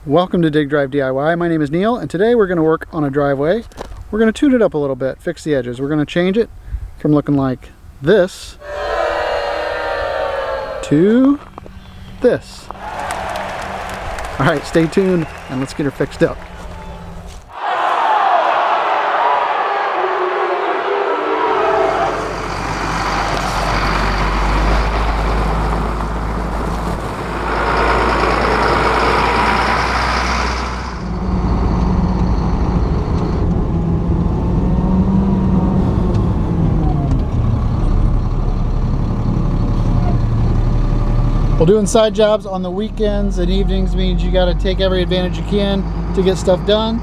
Welcome to Dig Drive DIY. My name is Neil, and today we're going to work on a driveway. We're going to tune it up a little bit, fix the edges. We're going to change it from looking like this to this. All right, stay tuned and let's get her fixed up. Well, doing side jobs on the weekends and evenings means you got to take every advantage you can to get stuff done.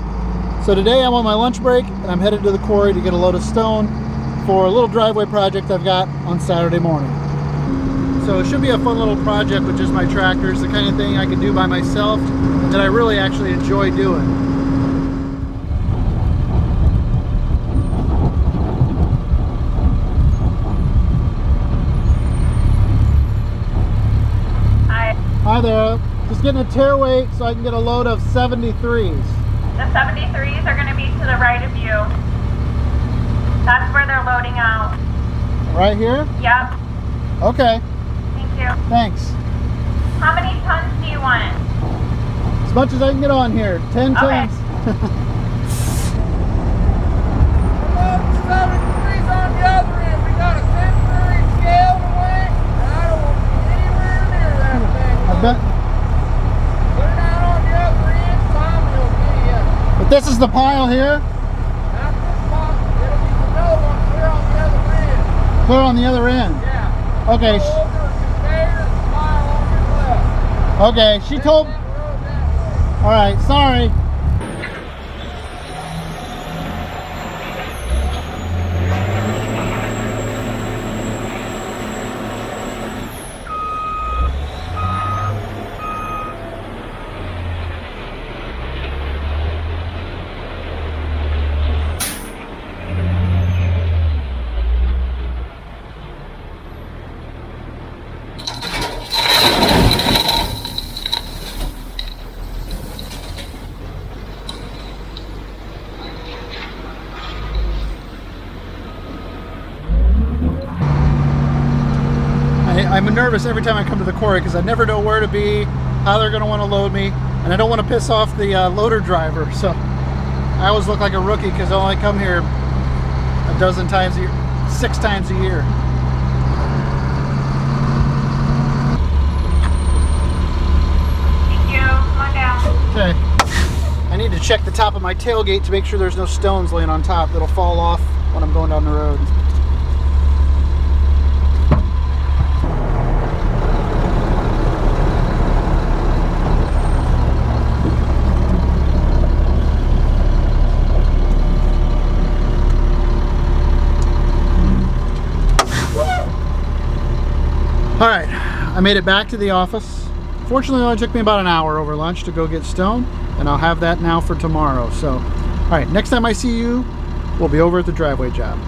So today I'm on my lunch break and I'm headed to the quarry to get a load of stone for a little driveway project I've got on Saturday morning. So it should be a fun little project with just my tractors, the kind of thing I can do by myself that I really actually enjoy doing. Hi there, just getting a tear weight so I can get a load of 73s. The 73s are going to be to the right of you. That's where they're loading out. Right here? Yep. Okay. Thank you. Thanks. How many tons do you want? As much as I can get on here. 10 Okay. tons. 73s on the other end. We got a temporary scale to weigh, and I don't want to be anywhere near that thing. I bet. Put it out on the other end, Tom, and he'll get you. But this is the pile here. Not this spot. It'll be the no one clear on the other end. Clear on the other end. Yeah. Okay. Go over a conveyor and pile on your left. Okay, she told. That road that way. All right, sorry. I'm nervous every time I come to the quarry because I never know where to be, how they're going to want to load me, and I don't want to piss off the loader driver. So I always look like a rookie because I only come here a dozen times a year, 6 times a year. Thank you. Come on down. Okay. I need to check the top of my tailgate to make sure there's no stones laying on top that'll fall off when I'm going down the road. All right, I made it back to the office. Fortunately, it only took me about an hour over lunch to go get stone, and I'll have that now for tomorrow. So, all right, next time I see you, we'll be over at the driveway job.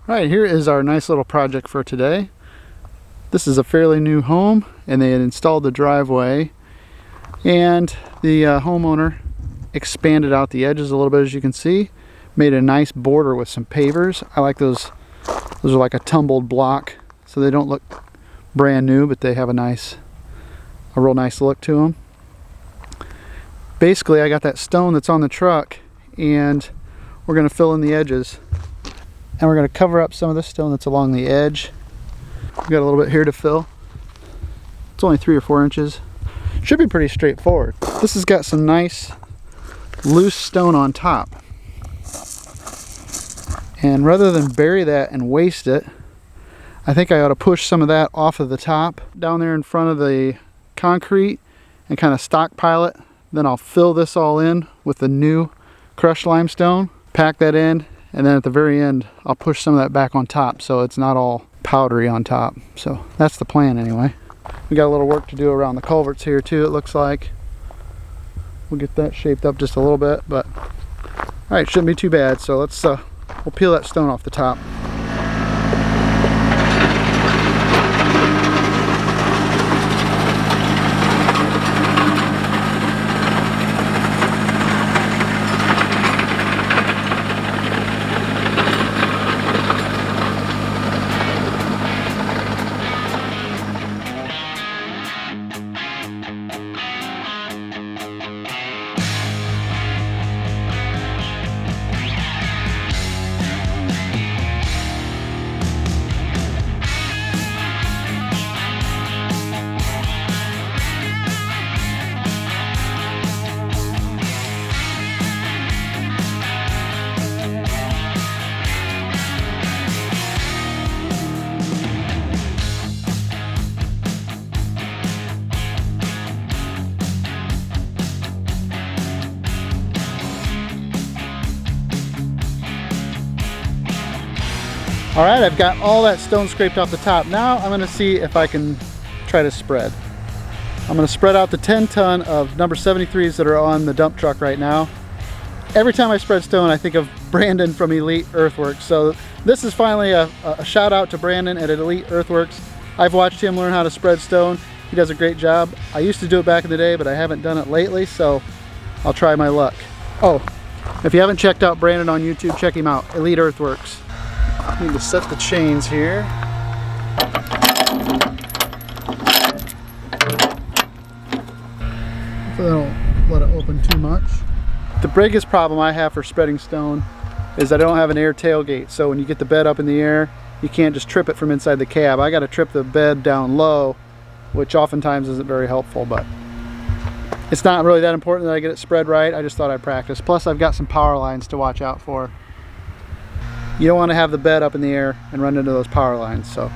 All right, here is our nice little project for today. This is a fairly new home, and they had installed the driveway, and the homeowner expanded out the edges a little bit, as you can see. Made a nice border with some pavers. I like those. Those are like a tumbled block, so they don't look brand new, but they have a real nice look to them. Basically, I got that stone that's on the truck, and we're going to fill in the edges. And we're going to cover up some of the stone that's along the edge. We've got a little bit here to fill. It's only 3 or 4 inches. Should be pretty straightforward. This has got some nice loose stone on top. And rather than bury that and waste it, I think I ought to push some of that off of the top down there in front of the concrete and kind of stockpile it. Then I'll fill this all in with the new crushed limestone, pack that in, and then at the very end I'll push some of that back on top so it's not all powdery on top. So that's the plan anyway. We got a little work to do around the culverts here too, it looks like. We'll get that shaped up just a little bit, but all right, shouldn't be too bad. So let's we'll peel that stone off the top. All right, I've got all that stone scraped off the top. Now I'm gonna see if I can try to spread. I'm gonna spread out the 10-ton of number 73s that are on the dump truck right now. Every time I spread stone, I think of Brandon from Elite Earthworks. So this is finally a shout out to Brandon at Elite Earthworks. I've watched him learn how to spread stone. He does a great job. I used to do it back in the day, but I haven't done it lately, so I'll try my luck. Oh, if you haven't checked out Brandon on YouTube, check him out, Elite Earthworks. Need to set the chains here. Hopefully I don't let it open too much. The biggest problem I have for spreading stone is I don't have an air tailgate. So when you get the bed up in the air, you can't just trip it from inside the cab. I got to trip the bed down low, which oftentimes isn't very helpful, but it's not really that important that I get it spread right. I just thought I'd practice. Plus I've got some power lines to watch out for. You don't want to have the bed up in the air and run into those power lines. So.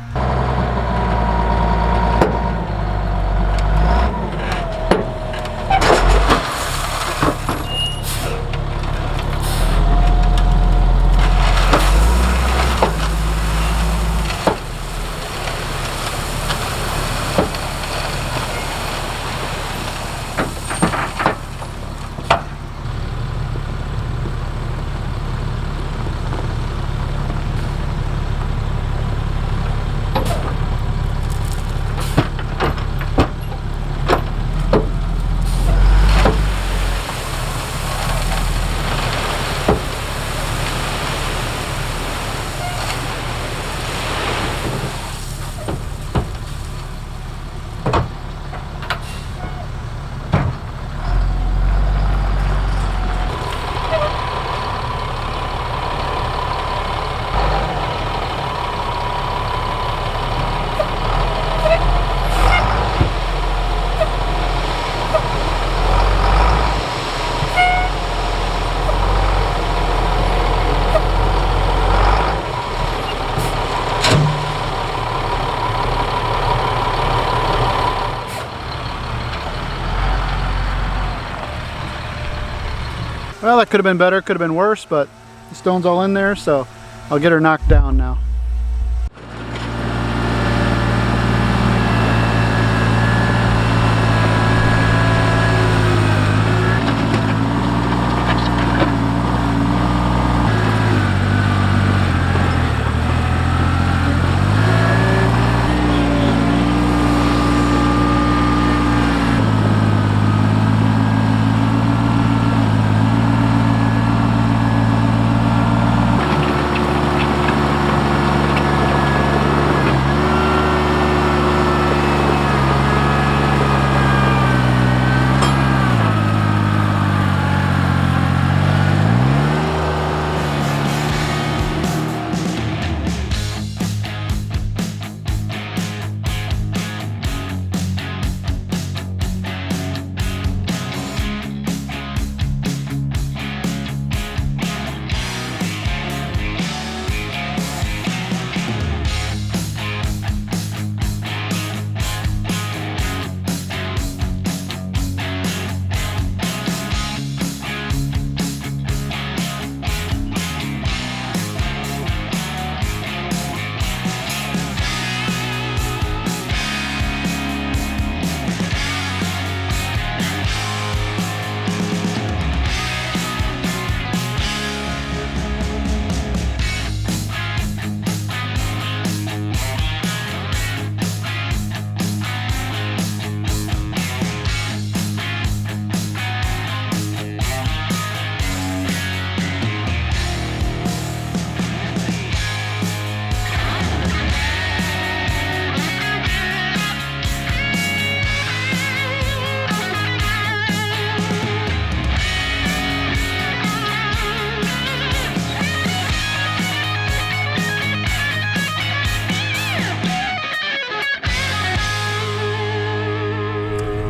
Well, that could have been better, could have been worse, but the stone's all in there, so I'll get her knocked down now.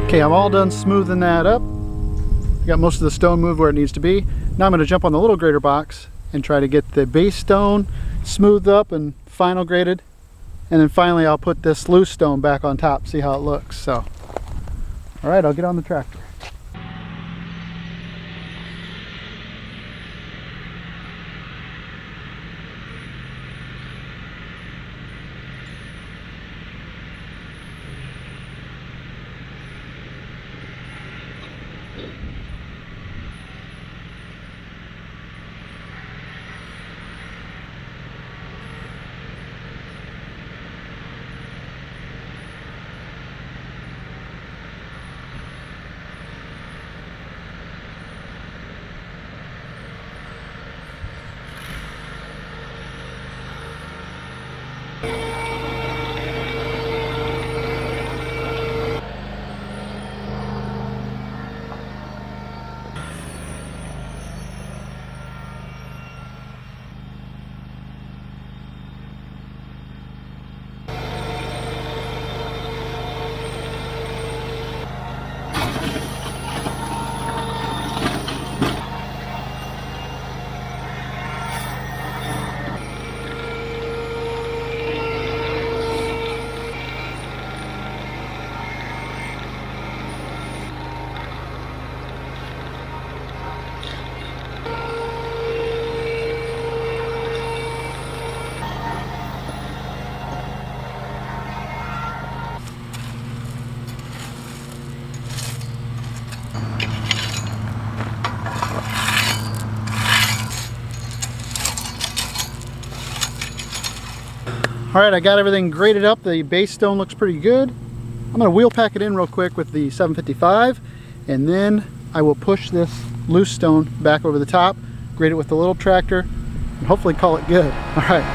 Okay, I'm all done smoothing that up. Got most of the stone moved where it needs to be. Now I'm going to jump on the little grader box and try to get the base stone smoothed up and final graded. And then finally I'll put this loose stone back on top, see how it looks. So, all right, I'll get on the tractor. All right, I got everything graded up. The base stone looks pretty good. I'm gonna wheel pack it in real quick with the 755, and then I will push this loose stone back over the top, grade it with the little tractor, and hopefully call it good. All right.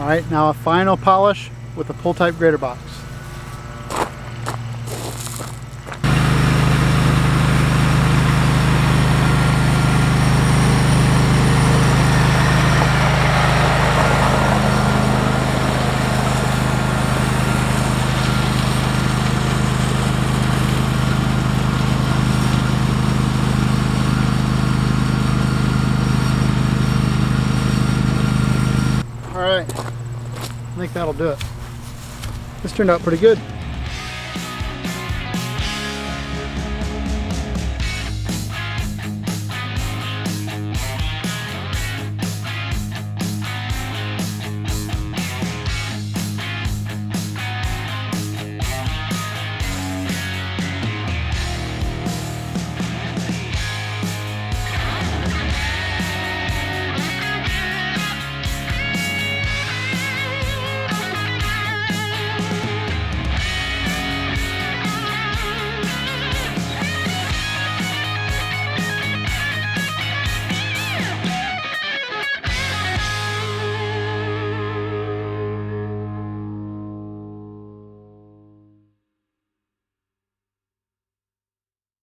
All right, now a final polish with the pull type grader box. All right, I think that'll do it. This turned out pretty good.